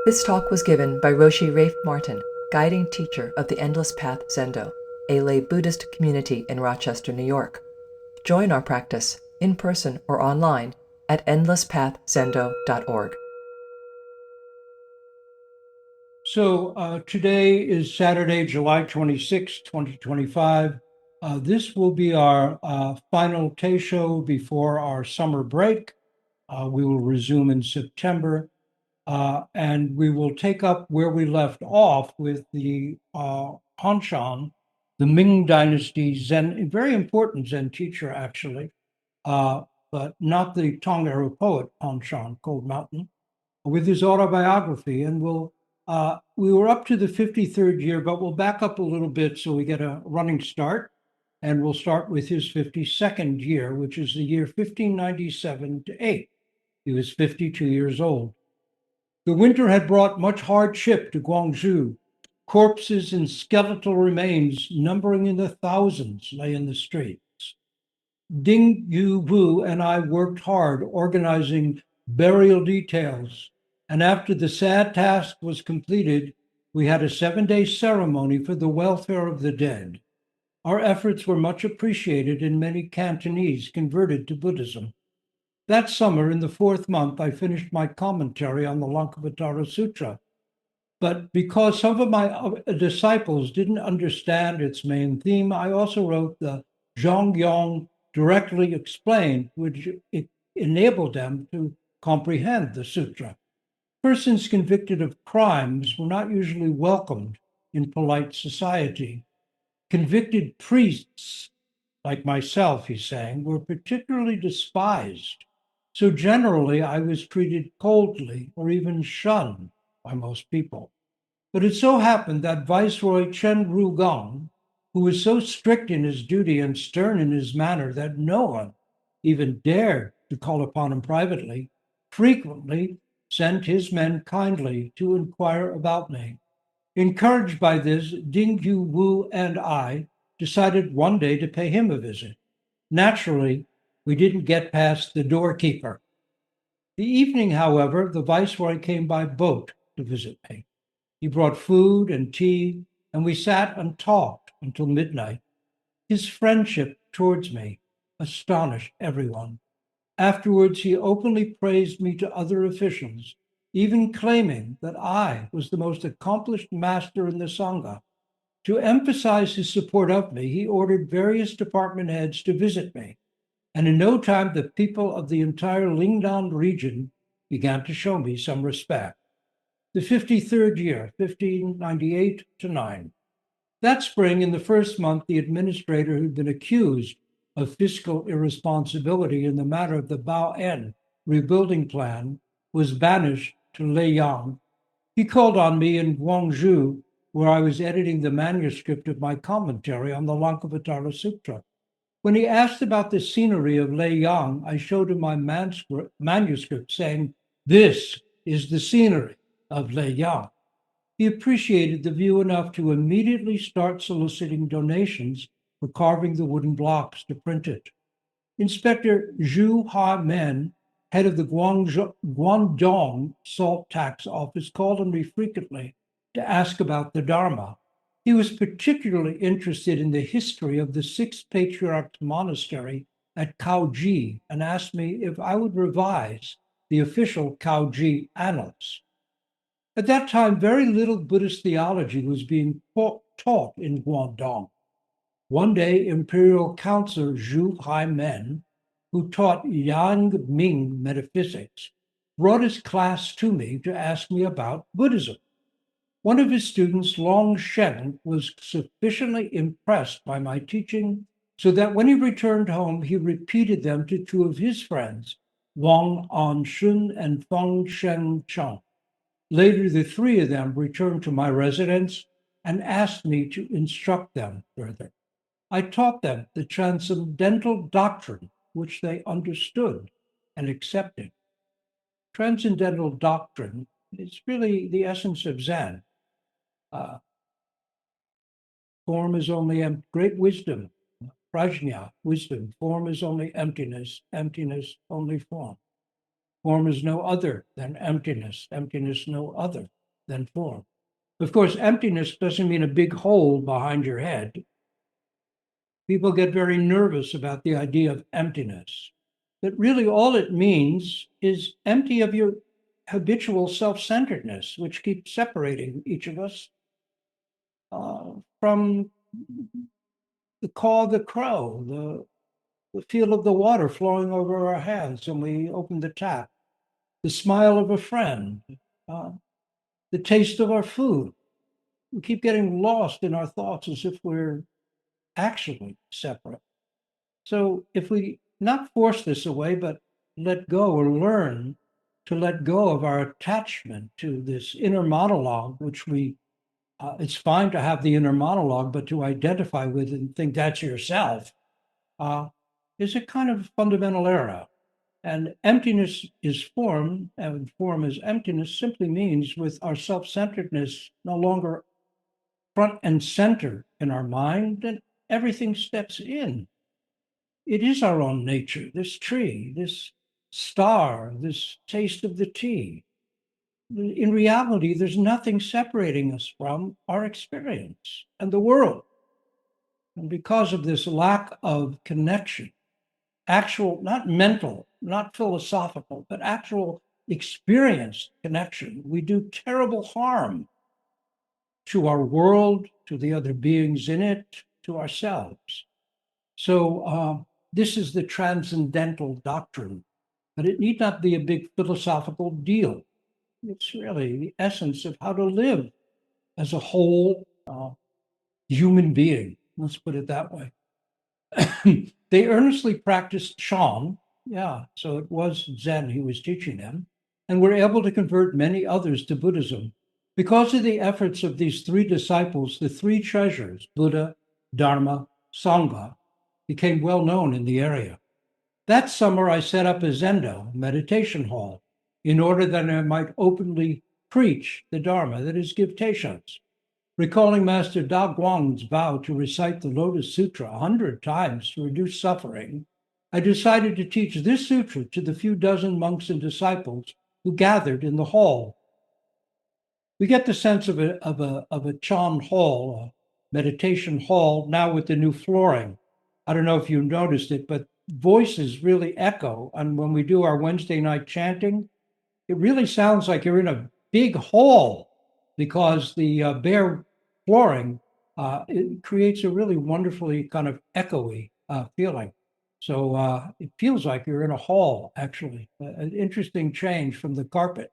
This talk was given by Roshi Martin, guiding teacher of the Endless Path Zendo, a lay Buddhist community in Rochester, New York. Join our practice, in person or online, at endlesspathzendo.org. So today is Saturday, July 26, 2025. This will be our final Tay show before our summer break. We will resume in September, and we will take up where we left off with the Han-shan, the Ming Dynasty Zen, a very important Zen teacher, actually, but not the Tong-era poet Han-shan, Cold Mountain, with his autobiography. And we were up to the 53rd year, but we'll back up a little bit so we get a running start. And we'll start with his 52nd year, which is the year 1597 to 8. He was 52 years old. The winter had brought much hardship to Guangzhou. Corpses and skeletal remains numbering in the thousands lay in the streets. Ding Yu Wu and I worked hard organizing burial details, and after the sad task was completed, we had a 7-day ceremony for the welfare of the dead. Our efforts were much appreciated, and many Cantonese converted to Buddhism. That summer, in the 4th month, I finished my commentary on the Lankavatara Sutra. But because some of my disciples didn't understand its main theme, I also wrote the Zhongyong Directly Explained, which enabled them to comprehend the sutra. Persons convicted of crimes were not usually welcomed in polite society. Convicted priests, like myself, he's saying, were particularly despised. So generally, I was treated coldly or even shunned by most people. But it so happened that Viceroy Chen Rugang, who was so strict in his duty and stern in his manner that no one even dared to call upon him privately, frequently sent his men kindly to inquire about me. Encouraged by this, Ding Yu Wu and I decided one day to pay him a visit. Naturally, we didn't get past the doorkeeper. The evening, however, the viceroy came by boat to visit me. He brought food and tea, and we sat and talked until midnight. His friendship towards me astonished everyone. Afterwards, he openly praised me to other officials, even claiming that I was the most accomplished master in the Sangha. To emphasize his support of me, he ordered various department heads to visit me. And in no time, the people of the entire Lingnan region began to show me some respect. The 53rd year, 1598 to 9. That spring, in the 1st month, the administrator who'd been accused of fiscal irresponsibility in the matter of the Bao'en rebuilding plan was banished to Leiyang. He called on me in Guangzhou, where I was editing the manuscript of my commentary on the Lankavatara Sutra. When he asked about the scenery of Leiyang, I showed him my manuscript saying, "This is the scenery of Leiyang." He appreciated the view enough to immediately start soliciting donations for carving the wooden blocks to print it. Inspector Zhu Ha-men, head of the Guangdong Salt Tax Office, called on me frequently to ask about the Dharma. He was particularly interested in the history of the 6th Patriarch monastery at Kaoji and asked me if I would revise the official Kaoji annals. At that time, very little Buddhist theology was being taught in Guangdong. One day, Imperial Counselor Zhu Haimen, who taught Yang Ming metaphysics, brought his class to me to ask me about Buddhism. One of his students, Long Shen, was sufficiently impressed by my teaching so that when he returned home, he repeated them to 2 of his friends, Wang Anshun and Feng Shen Cheng. Later, the 3 of them returned to my residence and asked me to instruct them further. I taught them the transcendental doctrine, which they understood and accepted. Transcendental doctrine is really the essence of Zen. Form is only great wisdom, prajna, wisdom. Form is only emptiness, emptiness only form. Form is no other than emptiness. Emptiness no other than form. Of course, emptiness doesn't mean a big hole behind your head. People get very nervous about the idea of emptiness. But really all it means is empty of your habitual self-centeredness, which keeps separating each of us from the caw of the crow, the feel of the water flowing over our hands when we open the tap, the smile of a friend, the taste of our food. We keep getting lost in our thoughts as if we're actually separate. So if we not force this away, but let go or learn to let go of our attachment to this inner monologue, which it's fine to have the inner monologue, but to identify with and think that's yourself, is a kind of fundamental error. And emptiness is form, and form is emptiness simply means with our self-centeredness no longer front and center in our mind, then everything steps in. It is our own nature, this tree, this star, this taste of the tea. In reality, there's nothing separating us from our experience and the world. And because of this lack of connection, actual, not mental, not philosophical, but actual experienced connection, we do terrible harm to our world, to the other beings in it, to ourselves. So this is the transcendental doctrine, but it need not be a big philosophical deal. It's really the essence of how to live as a whole human being. Let's put it that way. They earnestly practiced Chan, so it was Zen he was teaching them, and were able to convert many others to Buddhism. Because of the efforts of these three disciples, the three treasures, Buddha, Dharma, Sangha, became well known in the area. That summer, I set up a Zendo, meditation hall, in order that I might openly preach the Dharma, that is, give teishans. Recalling Master Da Guang's vow to recite the Lotus Sutra 100 times to reduce suffering, I decided to teach this sutra to the few dozen monks and disciples who gathered in the hall. We get the sense of a Chan hall, a meditation hall, now with the new flooring. I don't know if you noticed it, but voices really echo. And when we do our Wednesday night chanting, it really sounds like you're in a big hall because the bare flooring, it creates a really wonderfully kind of echoey feeling. So it feels like you're in a hall, actually, an interesting change from the carpet.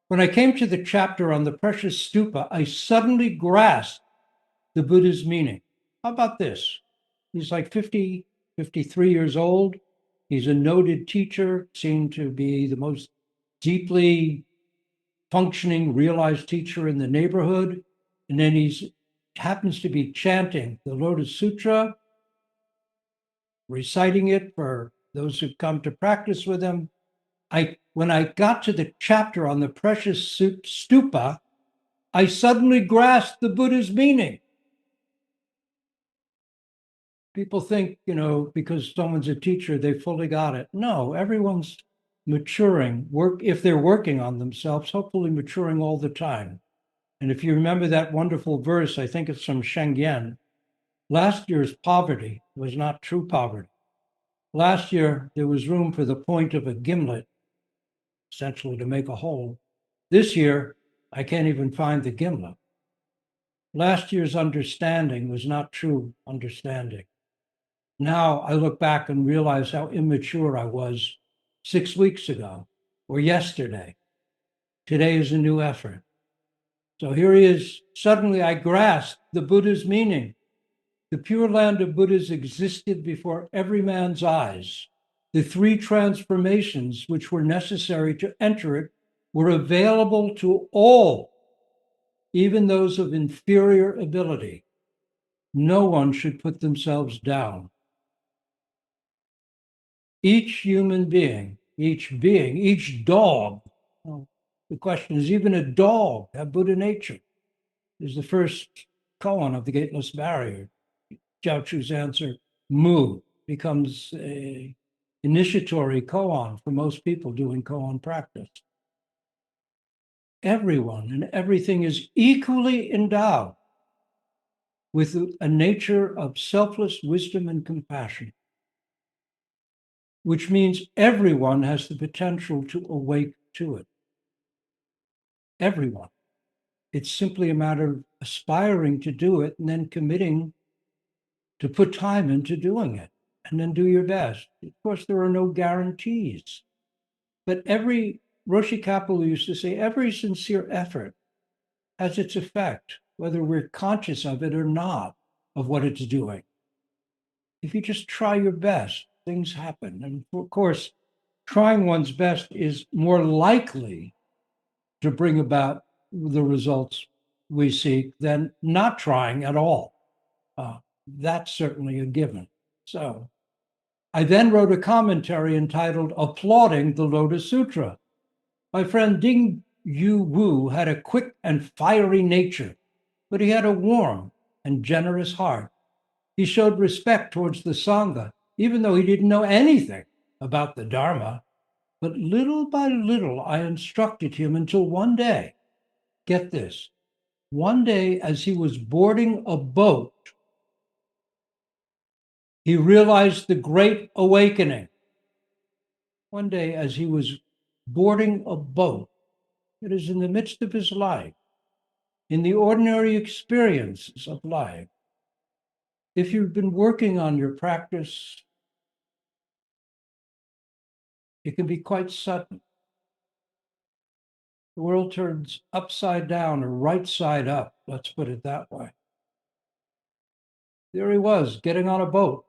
When I came to the chapter on the precious stupa, I suddenly grasped the Buddha's meaning. How about this? He's like 50, 53 years old. He's a noted teacher, seen to be the most deeply functioning, realized teacher in the neighborhood. And then he happens to be chanting the Lotus Sutra, reciting it for those who come to practice with him. When I got to the chapter on the precious stupa, I suddenly grasped the Buddha's meaning. People think, because someone's a teacher, they fully got it. No, everyone's maturing, if they're working on themselves, hopefully maturing all the time. And if you remember that wonderful verse, I think it's from Shengyan, last year's poverty was not true poverty. Last year, there was room for the point of a gimlet, essentially to make a hole. This year, I can't even find the gimlet. Last year's understanding was not true understanding. Now I look back and realize how immature I was 6 weeks ago or yesterday. Today is a new effort. So here he is. Suddenly I grasped the Buddha's meaning. The Pure Land of Buddhas existed before every man's eyes. The three transformations which were necessary to enter it were available to all, even those of inferior ability. No one should put themselves down. Each human being, each dog, the question is, even a dog have Buddha nature? Is the first koan of the Gateless Barrier. Jiao Chu's answer, mu, becomes a initiatory koan for most people doing koan practice. Everyone and everything is equally endowed with a nature of selfless wisdom and compassion, which means everyone has the potential to awake to it. Everyone. It's simply a matter of aspiring to do it and then committing to put time into doing it and then do your best. Of course, there are no guarantees, but Roshi Kapleau used to say, every sincere effort has its effect, whether we're conscious of it or not, of what it's doing. If you just try your best, things happen. And of course, trying one's best is more likely to bring about the results we seek than not trying at all. That's certainly a given. So I then wrote a commentary entitled Applauding the Lotus Sutra. My friend Ding Yu Wu had a quick and fiery nature, but he had a warm and generous heart. He showed respect towards the Sangha, even though he didn't know anything about the Dharma. But little by little, I instructed him until one day, get this, one day as he was boarding a boat, he realized the Great Awakening. One day as he was boarding a boat, it is in the midst of his life, in the ordinary experiences of life. If you've been working on your practice, it can be quite sudden. The world turns upside down or right side up, let's put it that way. There he was, getting on a boat,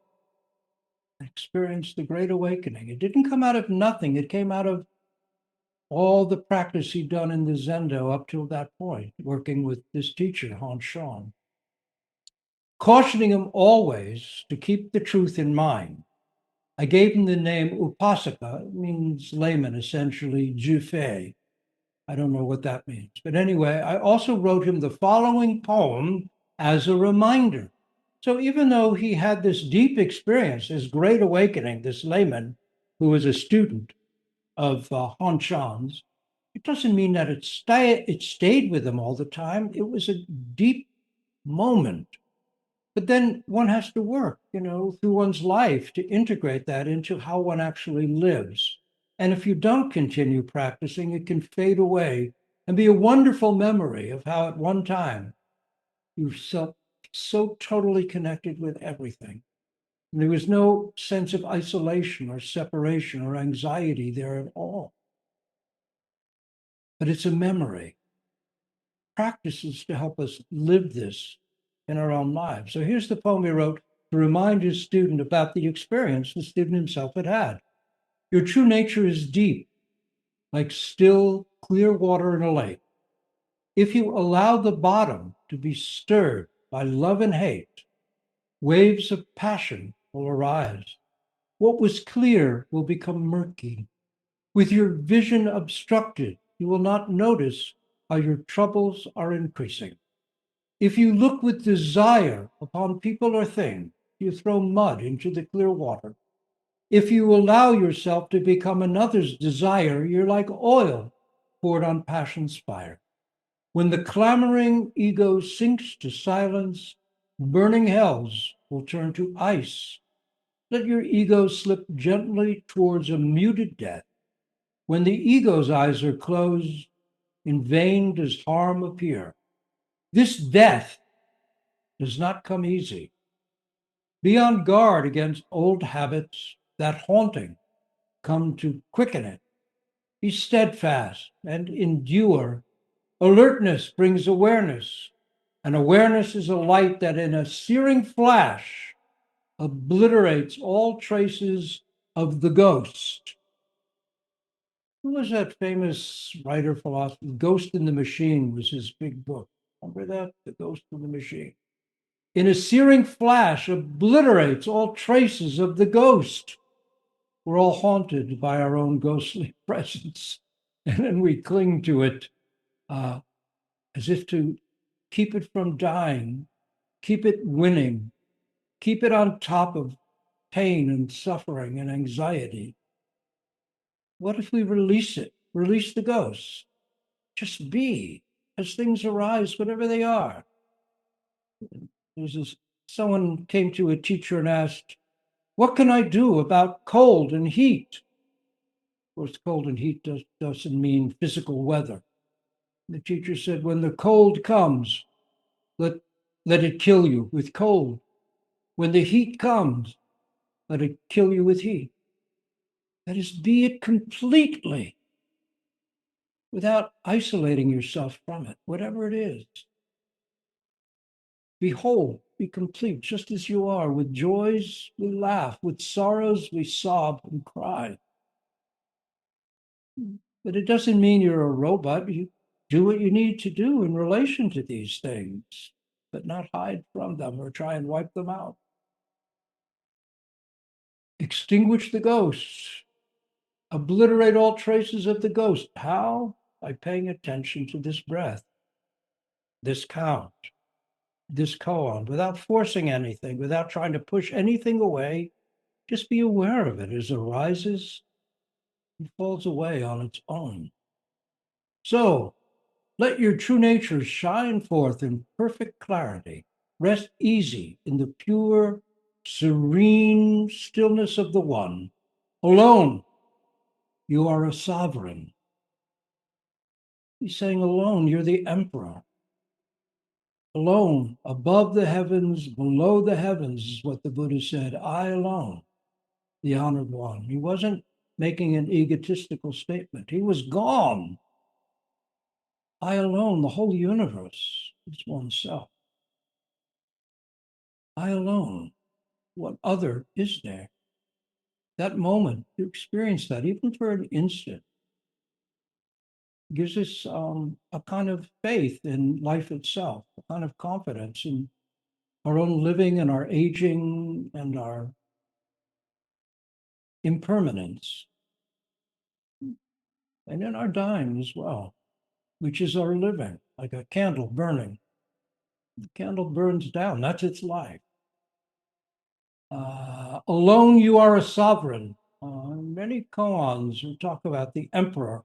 experienced the Great Awakening. It didn't come out of nothing. It came out of all the practice he'd done in the Zendo up till that point, working with this teacher, Han-shan. Cautioning him always to keep the truth in mind, I gave him the name Upasaka. It means layman, essentially, Jufei. I don't know what that means. But anyway, I also wrote him the following poem as a reminder. So even though he had this deep experience, this Great Awakening, this layman who was a student of Han-shan's, it doesn't mean that it stayed with him all the time. It was a deep moment. But then one has to work, through one's life to integrate that into how one actually lives. And if you don't continue practicing, it can fade away and be a wonderful memory of how at one time you felt so totally connected with everything. And there was no sense of isolation or separation or anxiety there at all. But it's a memory. Practices to help us live this in our own lives. So here's the poem he wrote to remind his student about the experience the student himself had had. Your true nature is deep, like still, clear water in a lake. If you allow the bottom to be stirred by love and hate, waves of passion will arise. What was clear will become murky. With your vision obstructed, you will not notice how your troubles are increasing. If you look with desire upon people or things, you throw mud into the clear water. If you allow yourself to become another's desire, you're like oil poured on passion's fire. When the clamoring ego sinks to silence, burning hells will turn to ice. Let your ego slip gently towards a muted death. When the ego's eyes are closed, in vain does harm appear. This death does not come easy. Be on guard against old habits that haunting come to quicken it. Be steadfast and endure. Alertness brings awareness, and awareness is a light that in a searing flash obliterates all traces of the ghost. Who was that famous writer, philosopher? Ghost in the Machine was his big book. Remember that? The Ghost in the Machine. In a searing flash, obliterates all traces of the ghost. We're all haunted by our own ghostly presence, and then we cling to it as if to keep it from dying, keep it winning, keep it on top of pain and suffering and anxiety. What if we release it, release the ghosts? Just be as things arise, whatever they are. Someone came to a teacher and asked, what can I do about cold and heat? Of course, cold and heat doesn't mean physical weather. The teacher said, when the cold comes, let it kill you with cold. When the heat comes, let it kill you with heat. That is, be it completely without isolating yourself from it, whatever it is. Be whole, be complete, just as you are. With joys, we laugh. With sorrows, we sob and cry. But it doesn't mean you're a robot. You do what you need to do in relation to these things, but not hide from them or try and wipe them out. Extinguish the ghosts. Obliterate all traces of the ghost. How? By paying attention to this breath, this count, this koan, without forcing anything, without trying to push anything away. Just be aware of it as it arises and falls away on its own. So, let your true nature shine forth in perfect clarity. Rest easy in the pure, serene stillness of the One. Alone, you are a sovereign. He's saying alone, you're the emperor. Alone, above the heavens, below the heavens, is what the Buddha said. I alone, the honored one. He wasn't making an egotistical statement. He was gone. I alone, the whole universe, is oneself. I alone, what other is there? That moment, to experience that, even for an instant, gives us a kind of faith in life itself, a kind of confidence in our own living and our aging and our impermanence, and in our dying as well, which is our living, like a candle burning. The candle burns down, that's its life. Alone you are a sovereign. Many koans will talk about the emperor.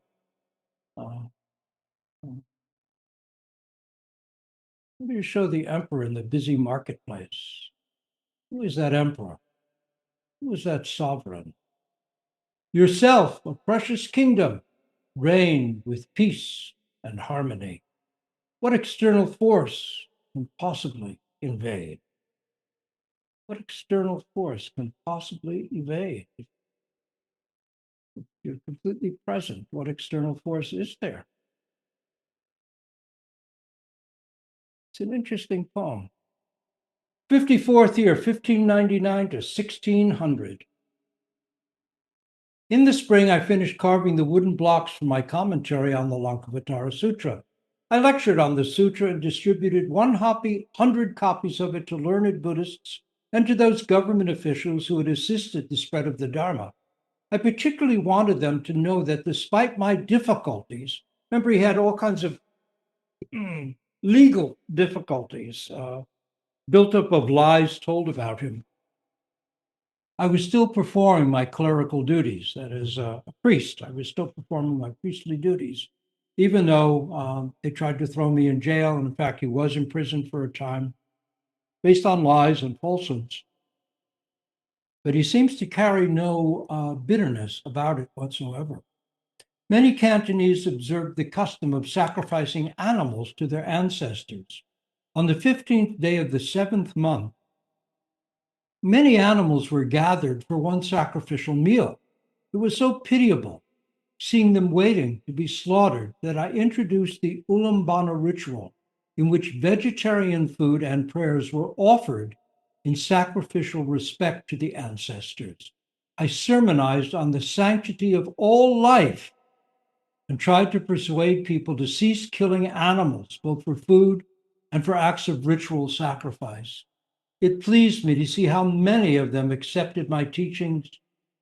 Let me show the emperor in the busy marketplace. Who is that emperor? Who is that sovereign? Yourself, a precious kingdom, reign with peace and harmony. What external force can possibly invade? What external force can possibly evade? If you're completely present, what external force is there? It's an interesting poem. 54th year, 1599 to 1600. In the spring, I finished carving the wooden blocks for my commentary on the Lankavatara Sutra. I lectured on the sutra and distributed 100 copies of it to learned Buddhists and to those government officials who had assisted the spread of the Dharma. I particularly wanted them to know that despite my difficulties, remember he had all kinds of legal difficulties built up of lies told about him, I was still performing my clerical duties. That is, a priest. I was still performing my priestly duties, even though they tried to throw me in jail. And in fact, he was imprisoned for a time based on lies and falsehoods. But he seems to carry no bitterness about it whatsoever. Many Cantonese observed the custom of sacrificing animals to their ancestors. On the 15th day of the 7th month, many animals were gathered for one sacrificial meal. It was so pitiable, seeing them waiting to be slaughtered, that I introduced the Ulambana ritual, in which vegetarian food and prayers were offered in sacrificial respect to the ancestors. I sermonized on the sanctity of all life and tried to persuade people to cease killing animals, both for food and for acts of ritual sacrifice. It pleased me to see how many of them accepted my teachings.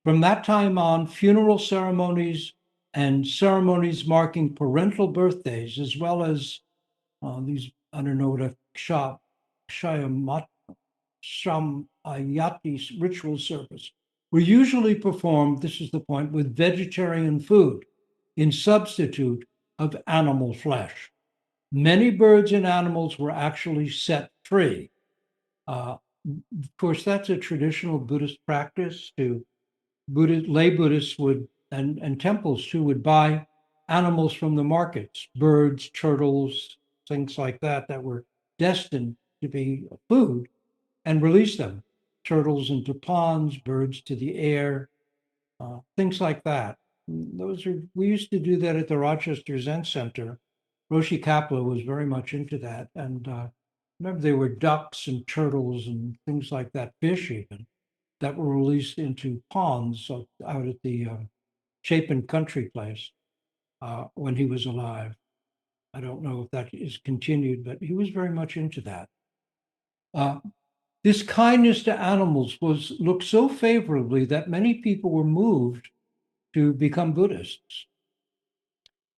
From that time on, funeral ceremonies and ceremonies marking parental birthdays, as well as these, I don't know what a sham yati ritual service were usually performed, this is the point, with vegetarian food in substitute of animal flesh. Many birds and animals were actually set free. Of course, that's a traditional Buddhist practice. Lay Buddhists would, and temples too, would buy animals from the markets, birds, turtles, things like that, that were destined to be food, and release them. Turtles into ponds, birds to the air, things like that. We used to do that at the Rochester Zen Center. Roshi Kapla was very much into that. And remember, there were ducks and turtles and things like that, fish even, that were released into ponds out at the Chapin Country Place when he was alive. I don't know if that is continued, but he was very much into that. This kindness to animals was looked so favorably that many people were moved to become Buddhists.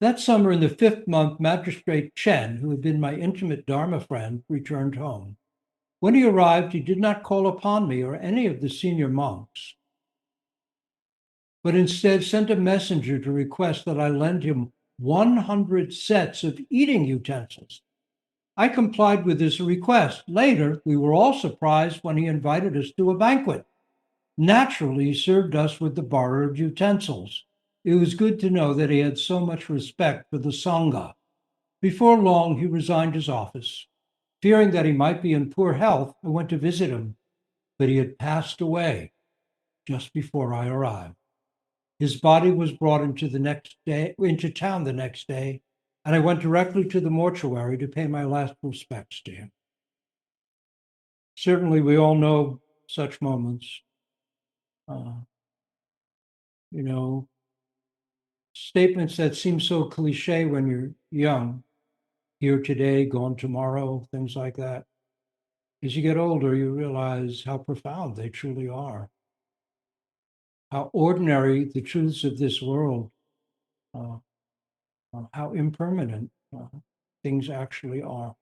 That summer in the 5th month, Magistrate Chen, who had been my intimate Dharma friend, returned home. When he arrived, he did not call upon me or any of the senior monks, but instead sent a messenger to request that I lend him 100 sets of eating utensils. I complied with his request. Later, we were all surprised when he invited us to a banquet. Naturally, he served us with the borrowed utensils. It was good to know that he had so much respect for the Sangha. Before long, he resigned his office. Fearing that he might be in poor health, I went to visit him, but he had passed away just before I arrived. His body was brought into town the next day, and I went directly to the mortuary to pay my last respects to him. Certainly, we all know such moments. Statements that seem so cliche when you're young, here today, gone tomorrow, things like that. As you get older, you realize how profound they truly are, how ordinary the truths of this world, how impermanent things actually are.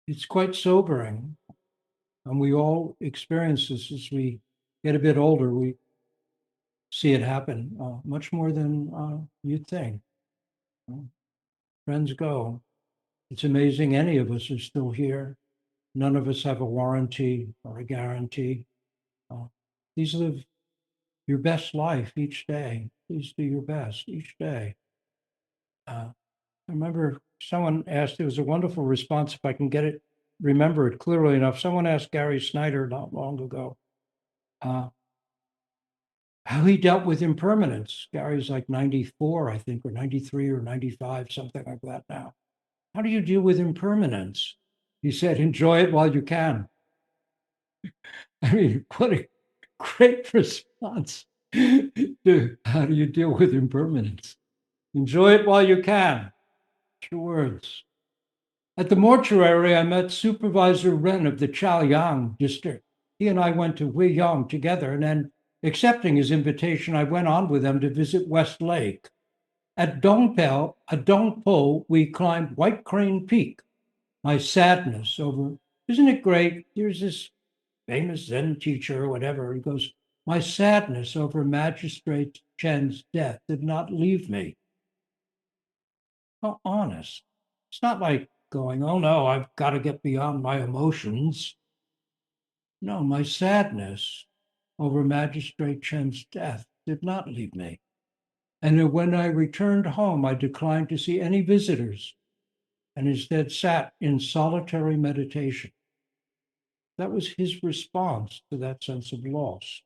It's quite sobering, and we all experience this as we get a bit older. We see it happen much more than you'd think. Friends go. It's amazing any of us are still here. None of us have a warranty or a guarantee. Please live your best life each day. Please do your best each day. I remember someone asked, it was a wonderful response, if I can remember it clearly enough. Someone asked Gary Snyder not long ago how he dealt with impermanence. Gary's like 94, I think, or 93 or 95, something like that now. How do you deal with impermanence? He said, enjoy it while you can. I mean, what a great response to how do you deal with impermanence? Enjoy it while you can. 2 words. At the mortuary, I met Supervisor Ren of the Chaoyang district. He and I went to Huiyang together, and then, accepting his invitation, I went on with them to visit West Lake. At Dongpo, we climbed White Crane Peak. My sadness over, isn't it great? Here's this famous Zen teacher or whatever. He goes, my sadness over Magistrate Chen's death did not leave me. How honest. It's not like going, oh no, I've got to get beyond my emotions. No, my sadness over Magistrate Chen's death did not leave me. And when I returned home, I declined to see any visitors and instead sat in solitary meditation. That was his response to that sense of loss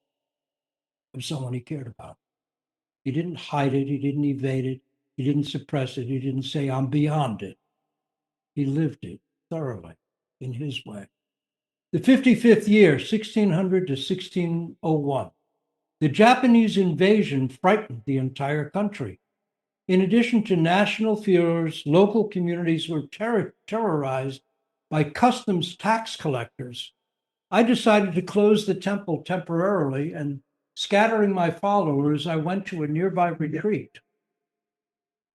of someone he cared about. He didn't hide it. He didn't evade it. He didn't suppress it. He didn't say, I'm beyond it. He lived it thoroughly in his way. The 55th year, 1600 to 1601. The Japanese invasion frightened the entire country. In addition to national fears, local communities were terrorized by customs tax collectors. I decided to close the temple temporarily, and scattering my followers, I went to a nearby retreat.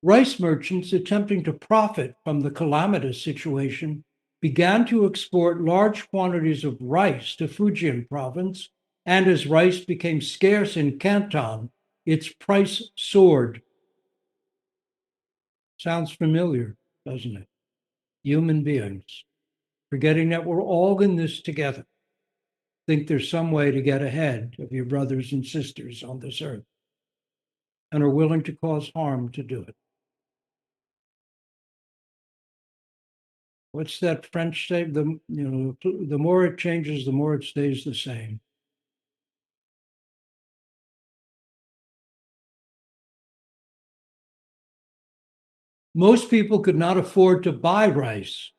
Rice merchants attempting to profit from the calamitous situation began to export large quantities of rice to Fujian province, and as rice became scarce in Canton, its price soared. Sounds familiar, doesn't it? Human beings, forgetting that we're all in this together, think there's some way to get ahead of your brothers and sisters on this earth, and are willing to cause harm to do it. What's that French say? The more it changes, the more it stays the same. Most people could not afford to buy rice,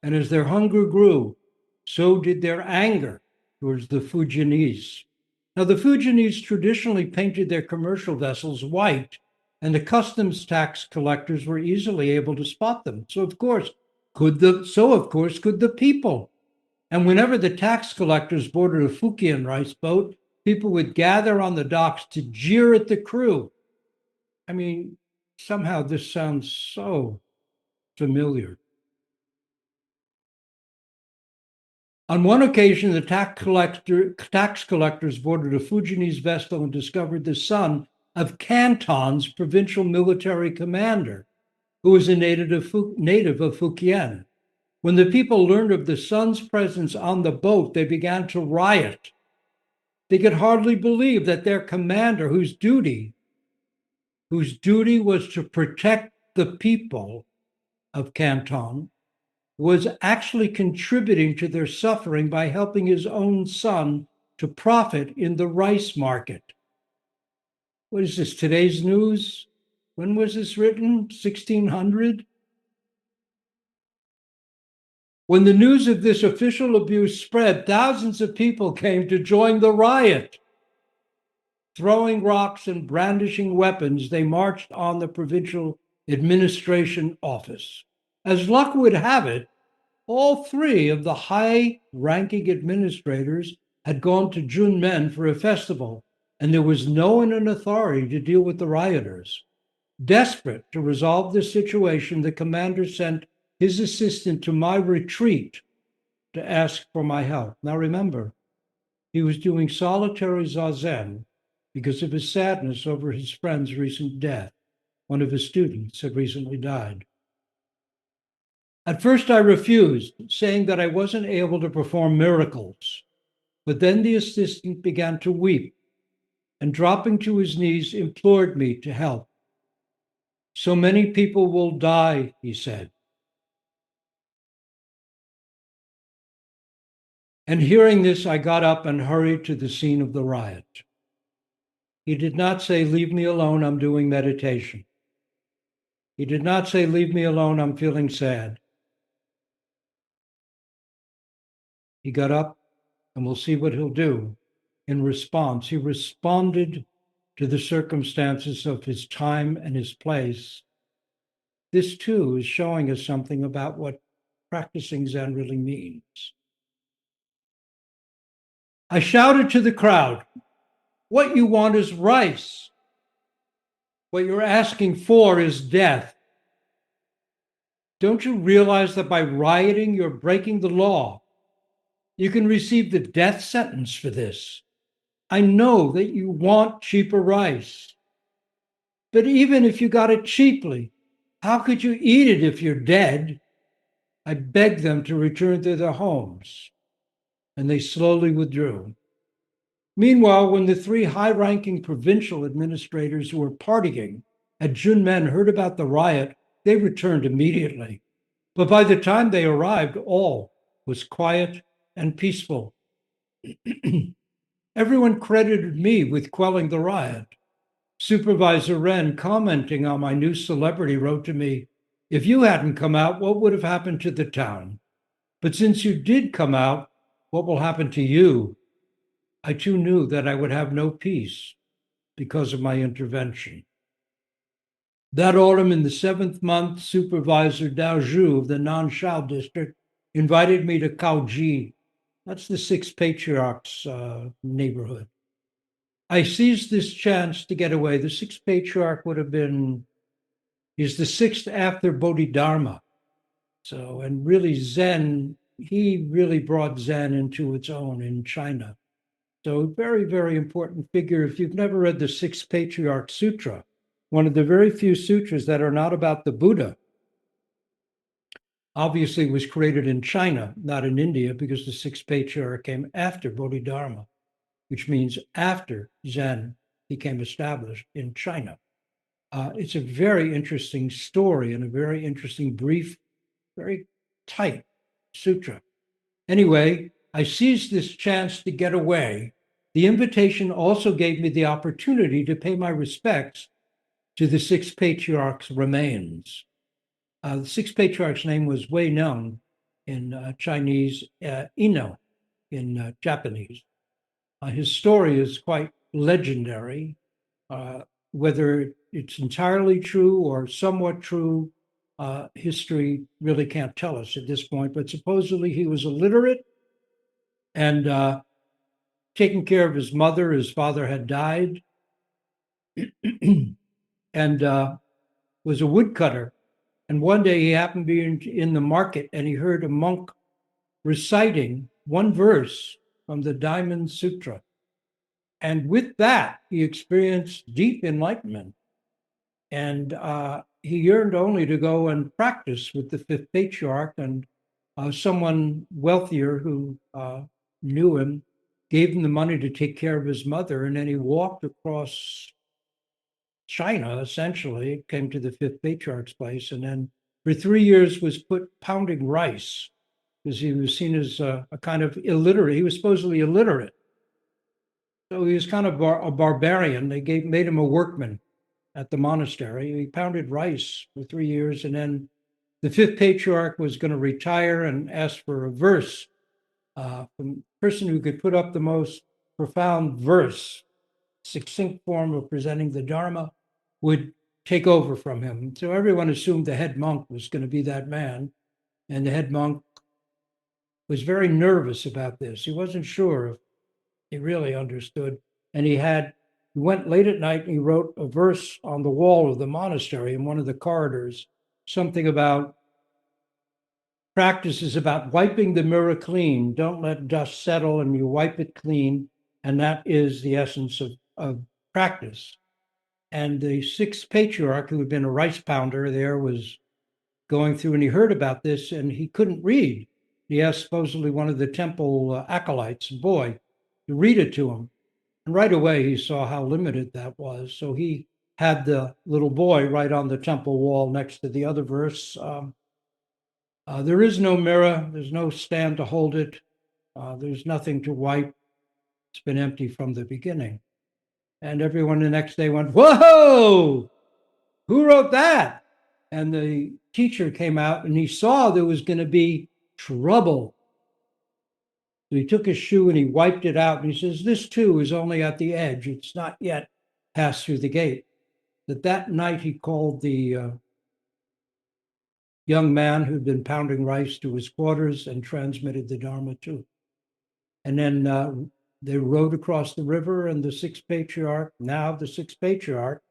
and as their hunger grew, so did their anger towards the Fujianese. Now, the Fujianese traditionally painted their commercial vessels white, and the customs tax collectors were easily able to spot them. So, of course, could the people. And whenever the tax collectors boarded a Fujian rice boat, people would gather on the docks to jeer at the crew. I mean, somehow this sounds so familiar. On one occasion, the tax collectors boarded a Fujianese vessel and discovered the son of Canton's provincial military commander, who was a native of Fujian. When the people learned of the son's presence on the boat, they began to riot. They could hardly believe that their commander, whose duty was to protect the people of Canton, was actually contributing to their suffering by helping his own son to profit in the rice market. What is this, today's news? When was this written? 1600? When the news of this official abuse spread, thousands of people came to join the riot. Throwing rocks and brandishing weapons, they marched on the provincial administration office. As luck would have it, all three of the high-ranking administrators had gone to Junmen for a festival, and there was no one in authority to deal with the rioters. Desperate to resolve this situation, the commander sent his assistant to my retreat to ask for my help. Now remember, he was doing solitary zazen because of his sadness over his friend's recent death. One of his students had recently died. At first, I refused, saying that I wasn't able to perform miracles. But then the assistant began to weep and, dropping to his knees, implored me to help. So many people will die, he said. And hearing this, I got up and hurried to the scene of the riot. He did not say, "Leave me alone, I'm doing meditation." He did not say, "Leave me alone, I'm feeling sad." He got up, and we'll see what he'll do in response. He responded to the circumstances of his time and his place. This, too, is showing us something about what practicing Zen really means. I shouted to the crowd, "What you want is rice. What you're asking for is death. Don't you realize that by rioting, you're breaking the law? You can receive the death sentence for this. I know that you want cheaper rice. But even if you got it cheaply, how could you eat it if you're dead?" I begged them to return to their homes, and they slowly withdrew. Meanwhile, when the three high-ranking provincial administrators who were partying at Junmen heard about the riot, they returned immediately. But by the time they arrived, all was quiet and peaceful. Everyone credited me with quelling the riot. Supervisor Ren, commenting on my new celebrity, wrote to me, "If you hadn't come out, what would have happened to the town? But since you did come out, what will happen to you?" I too knew that I would have no peace because of my intervention. That autumn, in the 7th month, Supervisor Dao Zhu of the Nanshao district invited me to Kaoji. That's the Six Patriarchs neighborhood. I seized this chance to get away. The Sixth Patriarch would have been He's the sixth after Bodhidharma. So, and really Zen, he really brought Zen into its own in China. So very, very important figure. If you've never read the Sixth Patriarch Sutra, one of the very few sutras that are not about the Buddha, obviously was created in China, not in India, because the Sixth Patriarch came after Bodhidharma, which means after Zen became established in China. It's a very interesting story and a very interesting, brief, very tight sutra. Anyway, I seized this chance to get away. The invitation also gave me the opportunity to pay my respects to the sixth patriarch's remains. The sixth patriarch's name was Wei Neng in Chinese, Ino in Japanese. His story is quite legendary. Whether it's entirely true or somewhat true, history really can't tell us at this point, but supposedly he was illiterate and taking care of his mother. His father had died and was a woodcutter. And one day he happened to be in the market and he heard a monk reciting one verse from the Diamond Sutra. And with that, he experienced deep enlightenment. And he yearned only to go and practice with the fifth patriarch, and someone wealthier who knew him gave him the money to take care of his mother. And then he walked across China, essentially, came to the fifth patriarch's place, and then for 3 years was put pounding rice because he was seen as a kind of illiterate. He was supposedly illiterate. So he was kind of a barbarian. They made him a workman at the monastery. He pounded rice for 3 years, and then the fifth patriarch was going to retire and asked for a verse from the person who could put up the most profound verse, succinct form of presenting the Dharma, would take over from him. So everyone assumed the head monk was going to be that man, and the head monk was very nervous about this. He wasn't sure if he really understood, and he went late at night and he wrote a verse on the wall of the monastery in one of the corridors, something about practice is about wiping the mirror clean. Don't let dust settle, and you wipe it clean. And that is the essence of practice. And the sixth patriarch, who had been a rice pounder there, was going through and he heard about this and he couldn't read. He asked supposedly one of the temple acolytes, a boy, to read it to him. And right away he saw how limited that was. So he had the little boy write on the temple wall next to the other verse, there is no mirror, there's no stand to hold it, there's nothing to wipe. It's been empty from the beginning. And everyone the next day went, whoa, who wrote that? And the teacher came out and he saw there was going to be trouble. So he took his shoe and he wiped it out and he says, this too is only at the edge. It's not yet passed through the gate. That night he called the young man who'd been pounding rice to his quarters and transmitted the Dharma too. And then they rode across the river, and the sixth patriarch, now the sixth patriarch,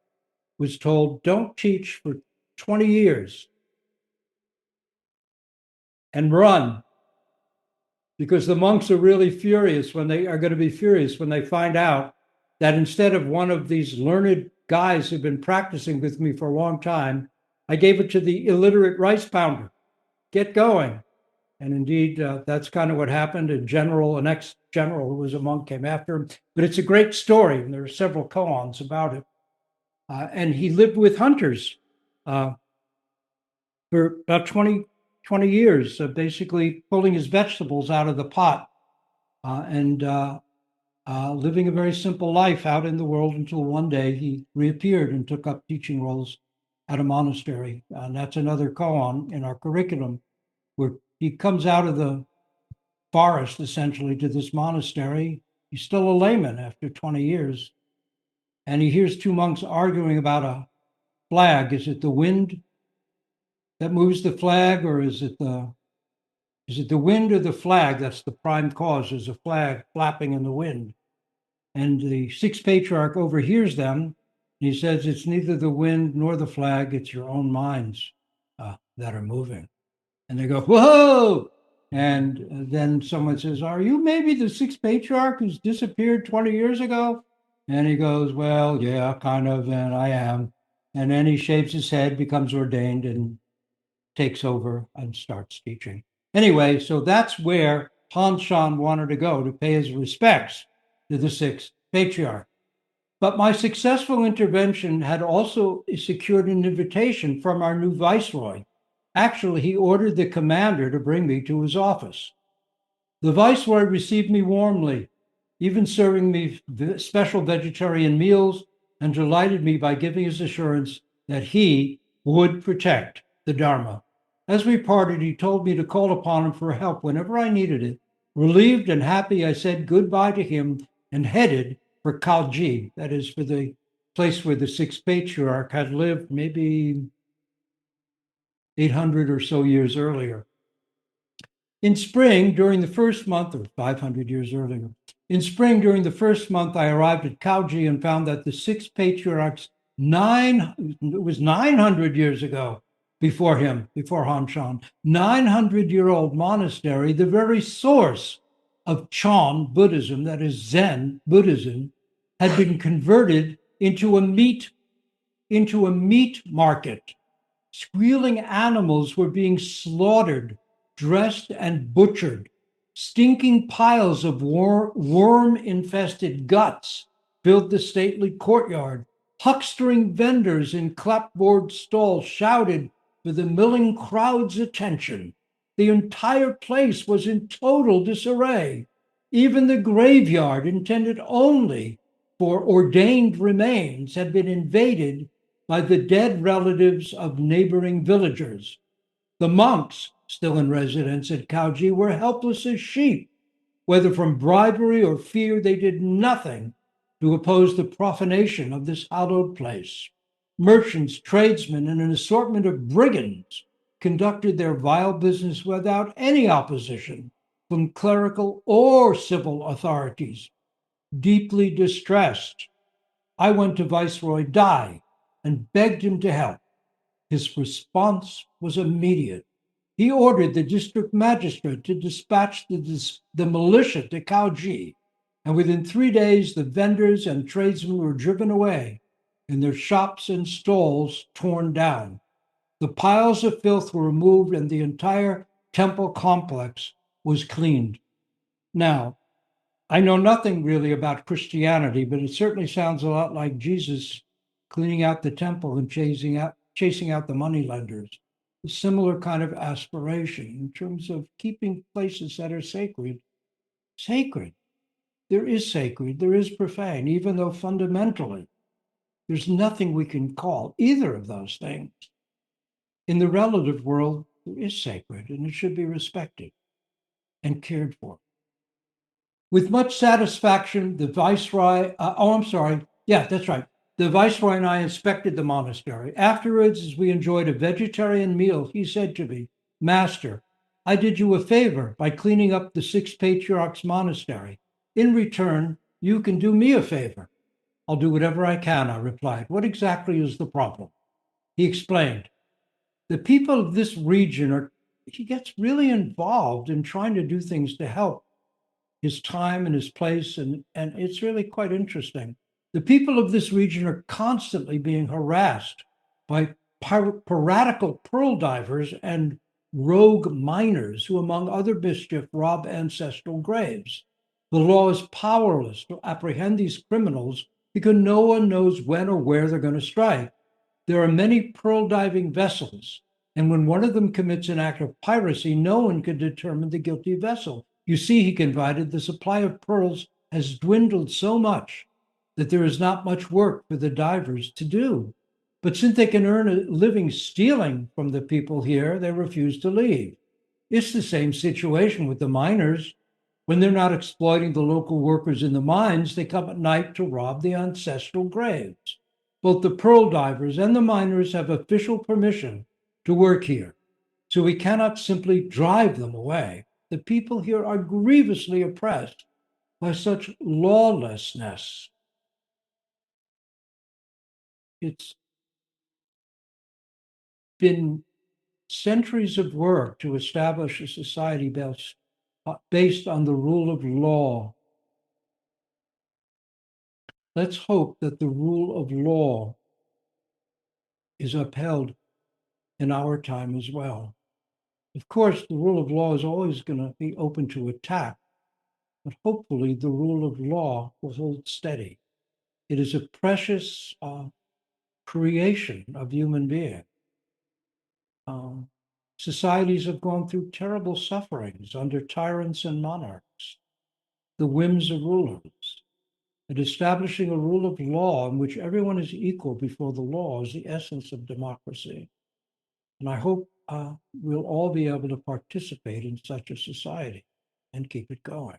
was told, don't teach for 20 years and run, because the monks are really furious when they are going to be furious when they find out that instead of one of these learned guys who've been practicing with me for a long time, I gave it to the illiterate rice pounder. Get going. And indeed, that's kind of what happened. An ex-general who was a monk came after him. But it's a great story, and there are several koans about it. And he lived with hunters for about 20 years, basically pulling his vegetables out of the pot and living a very simple life out in the world until one day he reappeared and took up teaching roles at a monastery. And that's another koan in our curriculum, where he comes out of the forest essentially to this monastery. He's still a layman after 20 years. And he hears two monks arguing about a flag. Is it the wind that moves the flag, or is it the wind or the flag that's the prime cause? There's a flag flapping in the wind. And the sixth patriarch overhears them. He says it's neither the wind nor the flag, it's your own minds that are moving. And they go, whoa! And then someone says, are you maybe the sixth patriarch who's disappeared 20 years ago? And he goes, well, yeah, kind of, and I am. And then he shaves his head, becomes ordained, and takes over and starts teaching. Anyway, so that's where Han-shan wanted to go to pay his respects to the sixth patriarch. But my successful intervention had also secured an invitation from our new viceroy. Actually, he ordered the commander to bring me to his office. The viceroy received me warmly, even serving me special vegetarian meals, and delighted me by giving his assurance that he would protect the Dharma. As we parted, he told me to call upon him for help whenever I needed it. Relieved and happy, I said goodbye to him and headed for Kalji, that is, for the place where the sixth patriarch had lived maybe 800 or so years earlier. In spring, during the first month, or 500 years earlier, in spring, during the first month, I arrived at Kalji and found that the sixth patriarch's it was 900 years ago before him, before Han-shan, 900-year-old monastery, the very source of Chan Buddhism, that is Zen Buddhism, had been converted into a meat market. Squealing animals were being slaughtered, dressed, and butchered. Stinking piles of worm-infested guts filled the stately courtyard. Huckstering vendors in clapboard stalls shouted for the milling crowd's attention. The entire place was in total disarray. Even the graveyard, intended only for ordained remains, had been invaded by the dead relatives of neighboring villagers. The monks, still in residence at Kalji, were helpless as sheep. Whether from bribery or fear, they did nothing to oppose the profanation of this hallowed place. Merchants, tradesmen, and an assortment of brigands conducted their vile business without any opposition from clerical or civil authorities. Deeply distressed, I went to Viceroy Dai and begged him to help. His response was immediate. He ordered the district magistrate to dispatch the militia to Kalji, and within 3 days, the vendors and tradesmen were driven away and their shops and stalls torn down. The piles of filth were removed and the entire temple complex was cleaned. Now, I know nothing really about Christianity, but it certainly sounds a lot like Jesus cleaning out the temple and chasing out the moneylenders. A similar kind of aspiration in terms of keeping places that are sacred. There is sacred, there is profane, even though fundamentally there's nothing we can call either of those things. In the relative world, there is sacred, and it should be respected and cared for. With much satisfaction, the viceroy, the viceroy and I inspected the monastery. Afterwards, as we enjoyed a vegetarian meal, he said to me, Master, I did you a favor by cleaning up the sixth patriarch's monastery. In return, you can do me a favor. I'll do whatever I can, I replied. What exactly is the problem? He explained. The people of this region he gets really involved in trying to do things to help his time and his place, and it's really quite interesting. The people of this region are constantly being harassed by piratical pearl divers and rogue miners who, among other mischief, rob ancestral graves. The law is powerless to apprehend these criminals because no one knows when or where they're going to strike. There are many pearl diving vessels, and when one of them commits an act of piracy, no one can determine the guilty vessel. You see, he confided, the supply of pearls has dwindled so much that there is not much work for the divers to do. But since they can earn a living stealing from the people here, they refuse to leave. It's the same situation with the miners. When they're not exploiting the local workers in the mines, they come at night to rob the ancestral graves. Both the pearl divers and the miners have official permission to work here, so we cannot simply drive them away. The people here are grievously oppressed by such lawlessness. it's been centuries of work to establish a society based on the rule of law. Let's hope that the rule of law is upheld in our time as well. Of course, the rule of law is always going to be open to attack, but hopefully the rule of law will hold steady. It is a precious creation of human being. Societies have gone through terrible sufferings under tyrants and monarchs, the whims of rulers. And establishing a rule of law in which everyone is equal before the law is the essence of democracy. And I hope we'll all be able to participate in such a society and keep it going.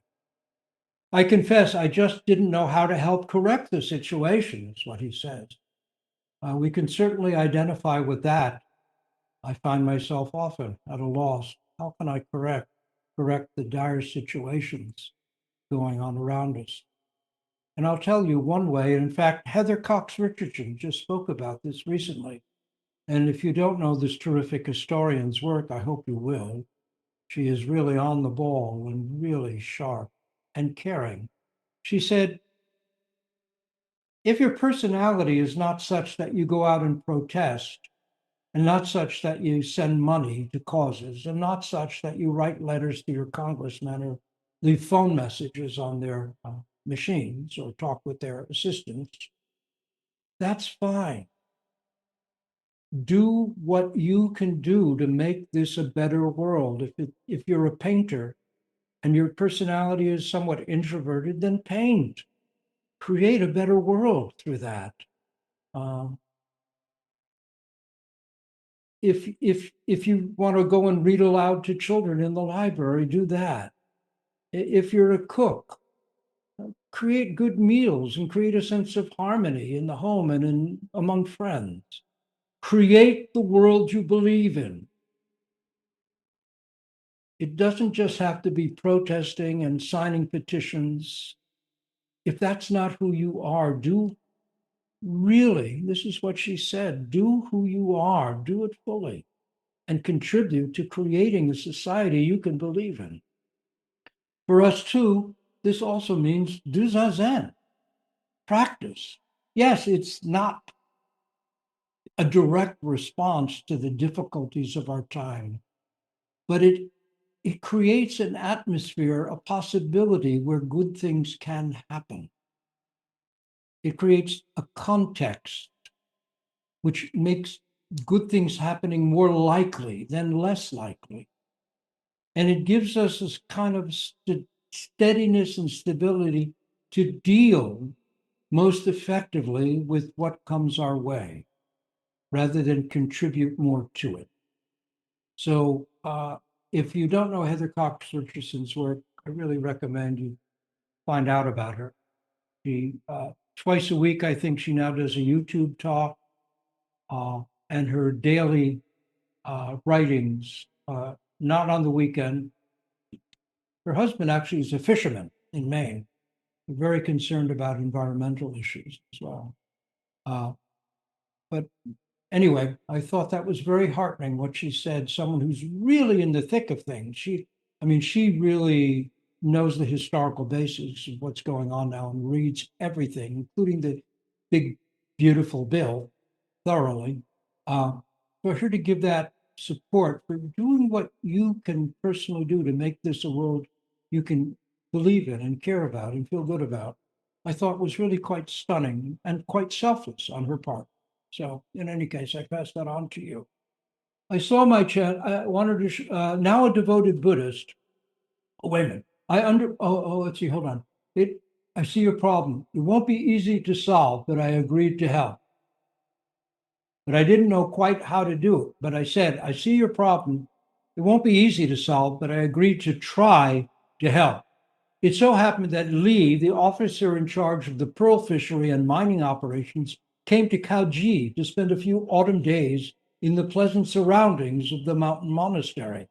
I confess, I just didn't know how to help correct the situation, is what he says. We can certainly identify with that. I find myself often at a loss. How can I correct the dire situations going on around us? And I'll tell you one way, and in fact, Heather Cox Richardson just spoke about this recently. And if you don't know this terrific historian's work, I hope you will. She is really on the ball and really sharp and caring. She said, if your personality is not such that you go out and protest, and not such that you send money to causes, and not such that you write letters to your congressman or leave phone messages on their machines or talk with their assistants, that's fine. Do what you can do to make this a better world. If you're a painter and your personality is somewhat introverted, then paint. Create a better world through that. If you want to go and read aloud to children in the library, do that. If you're a cook, create good meals and create a sense of harmony in the home and among friends. Create the world you believe in. It doesn't just have to be protesting and signing petitions. If that's not who you are, this is what she said, do who you are, do it fully, and contribute to creating a society you can believe in. For us too, this also means do zazen, practice. Yes, it's not a direct response to the difficulties of our time, but it creates an atmosphere, a possibility where good things can happen. It creates a context which makes good things happening more likely than less likely. And it gives us this kind of steadiness and stability to deal most effectively with what comes our way, rather than contribute more to it. So if you don't know Heather Cox Richardson's work, I really recommend you find out about her. She twice a week, I think she now does a YouTube talk, and her daily writings, not on the weekend. Her husband actually is a fisherman in Maine, very concerned about environmental issues as well. But anyway, I thought that was very heartening what she said, someone who's really in the thick of things. She really knows the historical basis of what's going on now and reads everything, including the big, beautiful bill, thoroughly. For her to give that support for doing what you can personally do to make this a world you can believe in and care about and feel good about, I thought was really quite stunning and quite selfless on her part. So in any case, I pass that on to you. I saw my chat. I wanted to, now a devoted Buddhist. Oh, wait a minute. Let's see, hold on. I see your problem. It won't be easy to solve, but I agreed to help. But I didn't know quite how to do it. But I said, I see your problem. It won't be easy to solve, but I agreed to try to help. It so happened that Li, the officer in charge of the pearl fishery and mining operations, came to Kaoji to spend a few autumn days in the pleasant surroundings of the mountain monastery.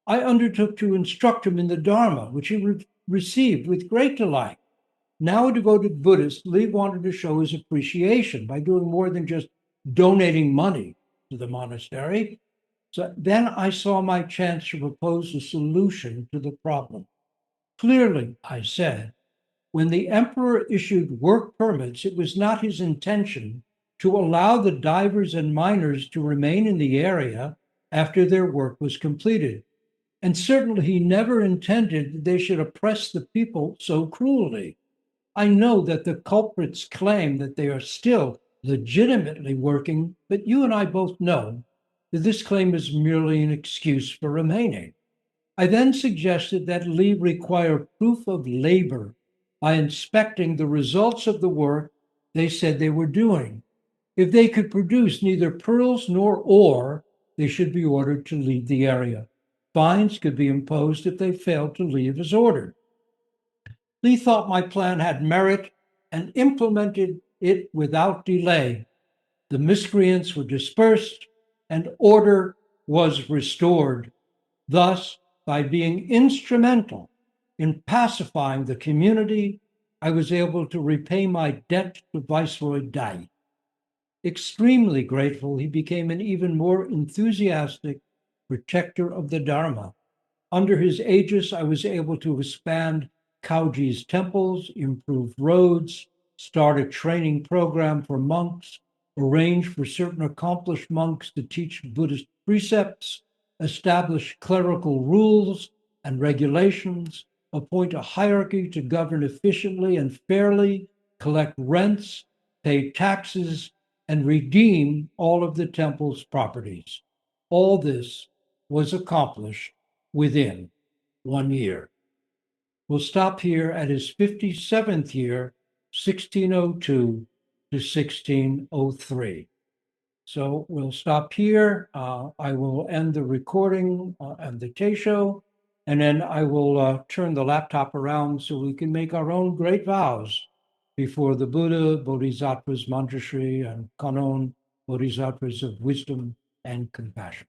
I undertook to instruct him in the Dharma, which he received with great delight. Now a devoted Buddhist, Li wanted to show his appreciation by doing more than just donating money to the monastery. So then I saw my chance to propose a solution to the problem. Clearly, I said, when the emperor issued work permits, it was not his intention to allow the divers and miners to remain in the area after their work was completed. And certainly he never intended that they should oppress the people so cruelly. I know that the culprits claim that they are still legitimately working, but you and I both know that this claim is merely an excuse for remaining. I then suggested that Li require proof of labor by inspecting the results of the work they said they were doing. If they could produce neither pearls nor ore, they should be ordered to leave the area. Fines could be imposed if they failed to leave as ordered. Li thought my plan had merit and implemented it without delay. The miscreants were dispersed and order was restored. Thus, by being instrumental in pacifying the community, I was able to repay my debt to Viceroy Dai. Extremely grateful, he became an even more enthusiastic protector of the Dharma. Under his aegis, I was able to expand Kaoji's temples, improve roads, start a training program for monks, arrange for certain accomplished monks to teach Buddhist precepts, establish clerical rules and regulations, appoint a hierarchy to govern efficiently and fairly, collect rents, pay taxes, and redeem all of the temple's properties. All this was accomplished within 1 year. We'll stop here at his 57th year, 1602 to 1603. So we'll stop here. I will end the recording and the Teisho, and then I will turn the laptop around so we can make our own great vows before the Buddha, Bodhisattvas, Manjushri, and Kanon, Bodhisattvas of wisdom and compassion.